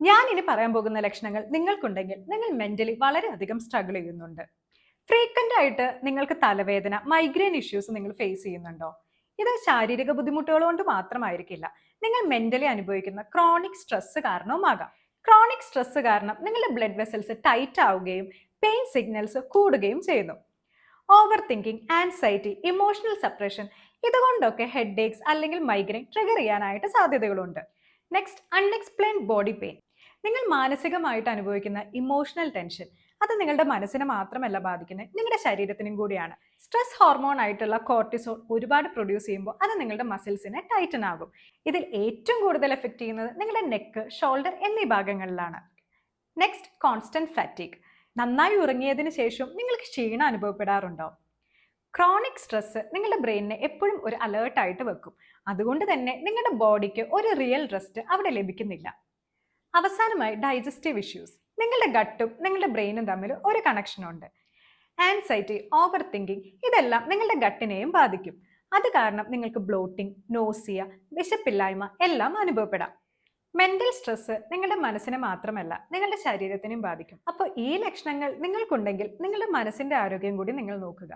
ഞാൻ ഇനി പറയാൻ പോകുന്ന ലക്ഷണങ്ങൾ നിങ്ങൾക്കുണ്ടെങ്കിൽ നിങ്ങൾ മെന്റലി വളരെയധികം സ്ട്രഗിൾ ചെയ്യുന്നുണ്ട്. ഫ്രീക്വന്റ് ആയിട്ട് നിങ്ങൾക്ക് തലവേദന, മൈഗ്രെയിൻ ഇഷ്യൂസ് നിങ്ങൾ ഫേസ് ചെയ്യുന്നുണ്ടോ? ഇത് ശാരീരിക ബുദ്ധിമുട്ടുകൾ കൊണ്ട് മാത്രമായിരിക്കില്ല. നിങ്ങൾ മെന്റലി അനുഭവിക്കുന്ന ക്രോണിക് സ്ട്രെസ് കാരണവുമാകാം. ക്രോണിക് സ്ട്രെസ് കാരണം നിങ്ങളുടെ ബ്ലഡ് വെസൽസ് ടൈറ്റ് ആവുകയും പെയിൻ സിഗ്നൽസ് കൂടുകയും ചെയ്യുന്നു. Over thinking, anxiety, emotional suppression ഇതുകൊണ്ടൊക്കെ ഹെഡ് ഏക്സ് അല്ലെങ്കിൽ മൈഗ്രെയിൻ ട്രിഗർ ചെയ്യാനായിട്ട് സാധ്യതകളുണ്ട്. Next, unexplained body pain. നിങ്ങൾ മാനസികമായിട്ട് അനുഭവിക്കുന്ന ഇമോഷണൽ ടെൻഷൻ അത് നിങ്ങളുടെ മനസ്സിനെ മാത്രമല്ല ബാധിക്കുന്നത്, നിങ്ങളുടെ ശരീരത്തിനും കൂടിയാണ്. സ്ട്രെസ് ഹോർമോൺ ആയിട്ടുള്ള കോർട്ടിസോൾ ഒരുപാട് പ്രൊഡ്യൂസ് ചെയ്യുമ്പോൾ അത് നിങ്ങളുടെ മസിൽസിനെ ടൈറ്റൻ ആകും. ഇതിൽ ഏറ്റവും കൂടുതൽ എഫക്ട് ചെയ്യുന്നത് നിങ്ങളുടെ നെക്ക്, ഷോൾഡർ എന്നീ ഭാഗങ്ങളിലാണ്. Next, constant fatigue. നന്നായി ഉറങ്ങിയതിനു ശേഷം നിങ്ങൾക്ക് ക്ഷീണം അനുഭവപ്പെടാറുണ്ടോ? ക്രോണിക് സ്ട്രെസ് നിങ്ങളുടെ ബ്രെയിനിനെ എപ്പോഴും ഒരു അലേർട്ടായിട്ട് വെക്കും. അതുകൊണ്ട് തന്നെ നിങ്ങളുടെ ബോഡിക്ക് ഒരു റിയൽ റെസ്റ്റ് അവിടെ ലഭിക്കുന്നില്ല. അവസാനമായി, ഡൈജസ്റ്റീവ് ഇഷ്യൂസ്. നിങ്ങളുടെ ഗട്ടും നിങ്ങളുടെ ബ്രെയിനും തമ്മിൽ ഒരു കണക്ഷൻ ഉണ്ട്. ആൻസൈറ്റി, ഓവർ തിങ്കിങ് ഇതെല്ലാം നിങ്ങളുടെ ഗട്ടിനെയും ബാധിക്കും. അത് കാരണം നിങ്ങൾക്ക് ബ്ലോട്ടിംഗ്, നോസിയ, വിശപ്പില്ലായ്മ എല്ലാം അനുഭവപ്പെടാം. മെന്റൽ സ്ട്രെസ് നിങ്ങളുടെ മനസ്സിനെ മാത്രമല്ല നിങ്ങളുടെ ശരീരത്തിനെയും ബാധിക്കും. അപ്പോൾ ഈ ലക്ഷണങ്ങൾ നിങ്ങൾക്കുണ്ടെങ്കിൽ നിങ്ങളുടെ മനസ്സിന്റെ ആരോഗ്യം കൂടി നിങ്ങൾ നോക്കുക.